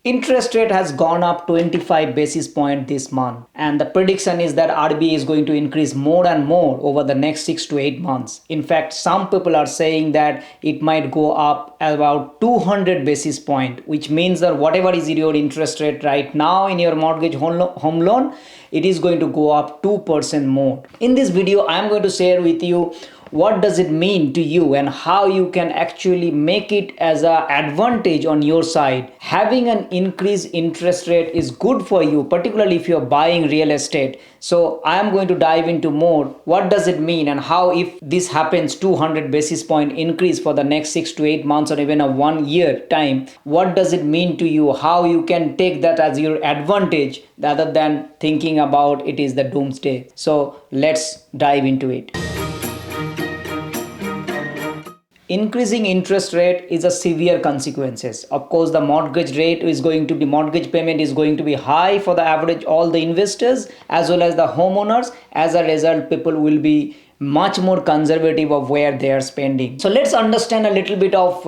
Interest rate has gone up 25 basis point this month, and the prediction is that RBI is going to increase more and more over the next 6 to 8 months. In fact, some people are saying that it might go up about 200 basis point, which means that whatever is your interest rate right now in your mortgage home loan, it is going to go up 2% more. In this video, I am going to share with you what does it mean to you and how you can actually make it as an advantage on your side. Having an increased interest rate is good for you, particularly if you're buying real estate. So I am going to dive into more what does it mean and how, if this happens 200 basis point increase for the next 6 to 8 months or even a 1 year time, what does it mean to you, how you can take that as your advantage rather than thinking about it is the doomsday. So let's dive into it. Increasing interest rate is a severe consequences. Of course, the mortgage payment is going to be high for the average, all the investors as well as the homeowners. As a result, people will be much more conservative of where they are spending. So let's understand a little bit of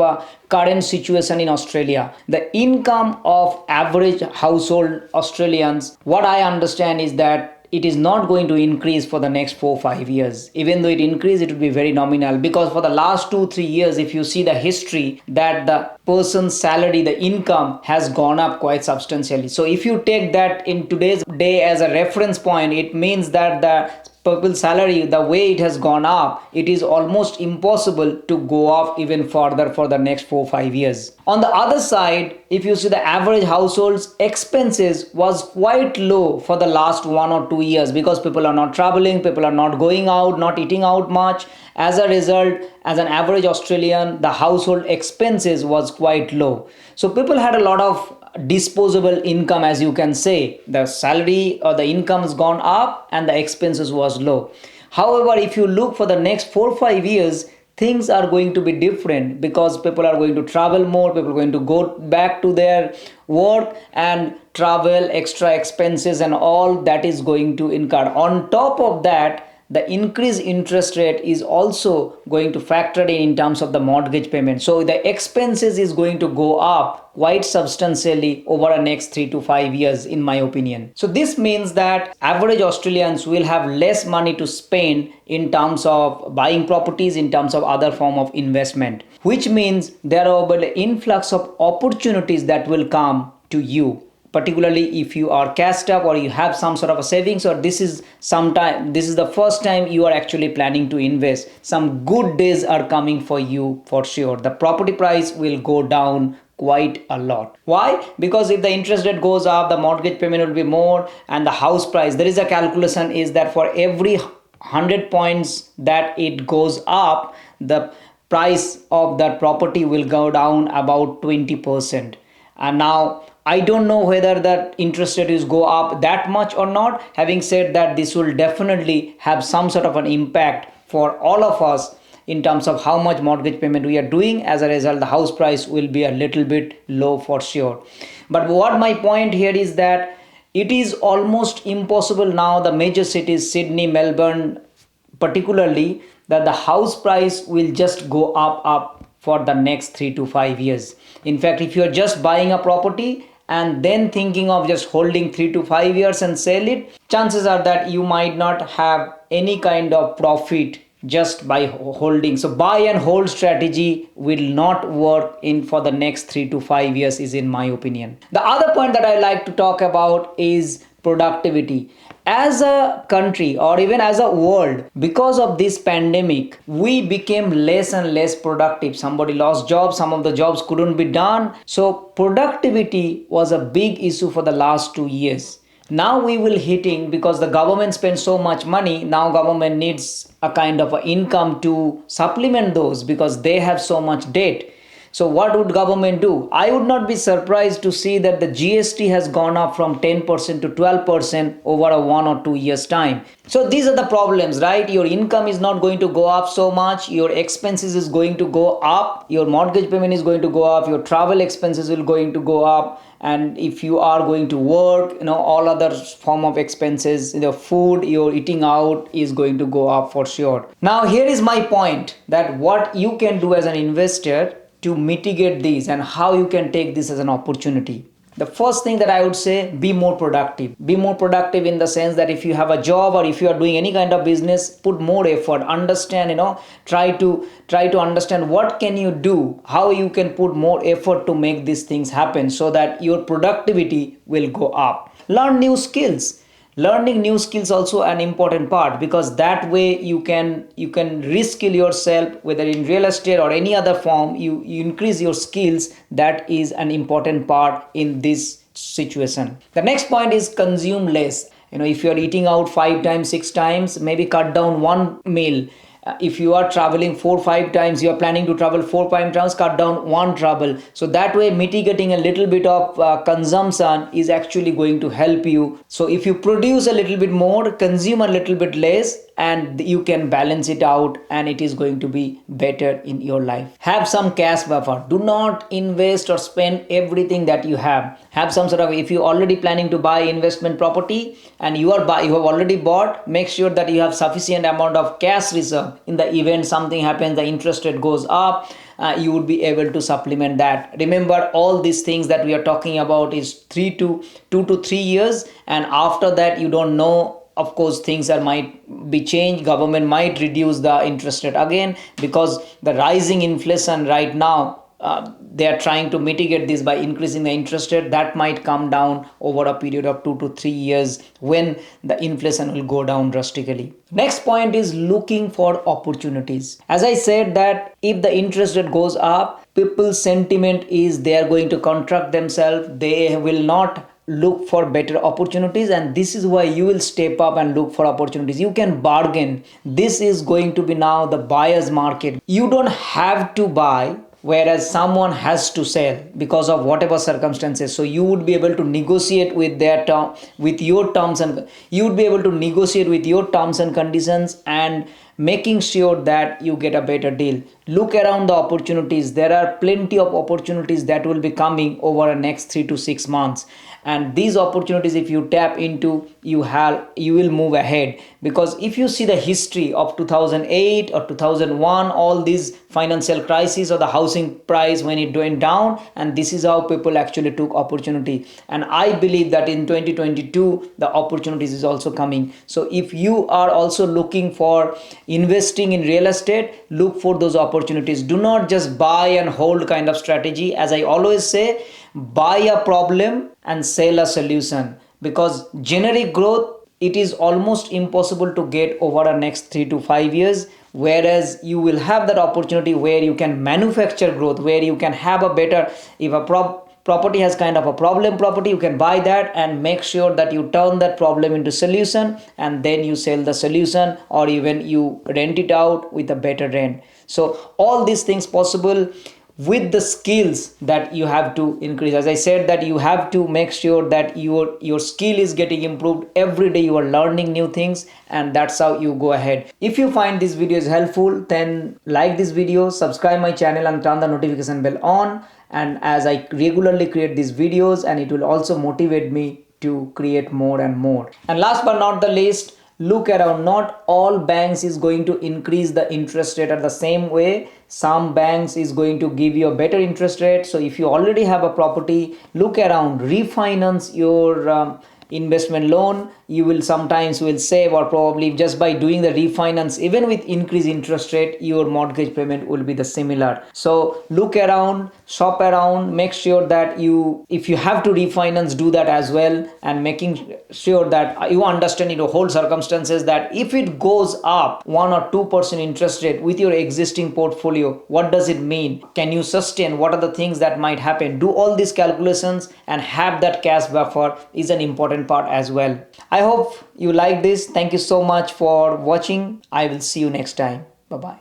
current situation in Australia. The income of average household Australians, what I understand is that it is not going to increase for the next 4-5 years. Even though it increase, it will be very nominal, because for the last 2-3 years, if you see the history, that the person's salary, the income has gone up quite substantially. So if you take that in today's day as a reference point, it means that the people's salary, the way it has gone up, it is almost impossible to go up even further for the next 4-5 years. On the other side, if you see the average household's expenses was quite low for the last 1 or 2 years, because people are not traveling, people are not going out, not eating out much. As a result, as an average Australian, the household expenses was quite low. So people had a lot of disposable income, as you can say. The salary or the income has gone up and the expenses was low. However, if you look for the next 4-5 years, things are going to be different, because people are going to travel more, people are going to go back to their work, and travel, extra expenses and all that is going to incur. On top of that, the increased interest rate is also going to factor in terms of the mortgage payment. So the expenses is going to go up quite substantially over the next 3 to 5 years, in my opinion. So this means that average Australians will have less money to spend in terms of buying properties, in terms of other form of investment, which means there will be an influx of opportunities that will come to you, particularly if you are cashed up or you have some sort of a savings, or this is the first time you are actually planning to invest. Some good days are coming for you for sure. The property price will go down quite a lot. Why? Because if the interest rate goes up, the mortgage payment will be more, and the house price, there is a calculation is that for every 100 points that it goes up, the price of that property will go down about 20%. And now I don't know whether that interest rate is go up that much or not. Having said that, this will definitely have some sort of an impact for all of us in terms of how much mortgage payment we are doing. As a result, the house price will be a little bit low for sure. But what my point here is that it is almost impossible now, the major cities, Sydney, Melbourne particularly, that the house price will just go up for the next 3 to 5 years. In fact, if you are just buying a property and then thinking of just holding 3 to 5 years and sell it, chances are that you might not have any kind of profit just by holding. So buy and hold strategy will not work in for the next 3 to 5 years, is in my opinion. The other point that I like to talk about is productivity. As a country or even as a world, because of this pandemic, we became less and less productive. Somebody lost jobs, some of the jobs couldn't be done. So productivity was a big issue for the last 2 years. Now we will hitting, because the government spends so much money, now government needs a kind of a income to supplement those, because they have so much debt. So what would government do? I would not be surprised to see that the GST has gone up from 10% to 12% over a 1 or 2 years time. So these are the problems, right? Your income is not going to go up so much. Your expenses is going to go up. Your mortgage payment is going to go up. Your travel expenses will going to go up. And if you are going to work, all other form of expenses, food you're eating out is going to go up for sure. Now here is my point, that what you can do as an investor to mitigate these and how you can take this as an opportunity. The first thing that I would say, be more productive. Be more productive in the sense that if you have a job or if you are doing any kind of business, put more effort. Understand, try to understand what can you do, how you can put more effort to make these things happen so that your productivity will go up. Learn new skills. Learning new skills also an important part, because that way you can reskill yourself, whether in real estate or any other form. You increase your skills. That is an important part in this situation. The next point is consume less. If you're eating out 5 times 6 times, maybe cut down one meal. If you are traveling 4 5 times, you are planning to travel 4 5 times, cut down one travel. So that way mitigating a little bit of consumption is actually going to help you. So if you produce a little bit more, consume a little bit less, and you can balance it out, and it is going to be better in your life. Have some cash buffer. Do not invest or spend everything that you have some sort of, if you already planning to buy investment property and you have already bought, make sure that you have sufficient amount of cash reserve. In the event something happens, the interest rate goes up, you would be able to supplement that. Remember, all these things that we are talking about is 2 to 3 years, and after that you don't know. Of course, things might be changed. Government might reduce the interest rate again, because the rising inflation right now, they are trying to mitigate this by increasing the interest rate. That might come down over a period of 2 to 3 years, when the inflation will go down drastically. Next point is looking for opportunities. As I said, that if the interest rate goes up, people's sentiment is they are going to contract themselves. They will not look for better opportunities, and this is why you will step up and look for opportunities. You can bargain. This is going to be now the buyer's market. You don't have to buy, whereas someone has to sell because of whatever circumstances. So you would be able to negotiate with their with your terms, and you would be able to negotiate with your terms and conditions, and making sure that you get a better deal. Look around the opportunities. There are plenty of opportunities that will be coming over the next 3 to 6 months, and these opportunities, if you tap into, you will move ahead. Because if you see the history of 2008 or 2001, all these financial crises or the housing price when it went down, and this is how people actually took opportunity. And I believe that in 2022 the opportunities is also coming. So if you are also looking for investing in real estate, look for those opportunities. Do not just buy and hold kind of strategy. As I always say, buy a problem and sell a solution, because generic growth, it is almost impossible to get over the next 3 to 5 years, whereas you will have that opportunity where you can manufacture growth, where you can have a better, if a property has kind of a problem property, you can buy that and make sure that you turn that problem into solution, and then you sell the solution, or even you rent it out with a better rent. So all these things possible with the skills that you have to increase. As I said, that you have to make sure that your skill is getting improved every day. You are learning new things, and that's how you go ahead. If you find this video is helpful, then like this video, subscribe my channel, and turn the notification bell on. And as I regularly create these videos, and it will also motivate me to create more and more. And last but not the least, look around. Not all banks is going to increase the interest rate at the same way. Some banks is going to give you a better interest rate. So if you already have a property, look around, refinance your investment loan. You will sometimes save, or probably just by doing the refinance, even with increased interest rate, your mortgage payment will be the similar. So look around, shop around, make sure that if you have to refinance, do that as well, and making sure that you understand the whole circumstances, that if it goes up 1 or 2% interest rate with your existing portfolio, what does it mean? Can you sustain? What are the things that might happen? Do all these calculations, and have that cash buffer is an important part as well. I hope you like this. Thank you so much for watching. I will see you next time. Bye bye.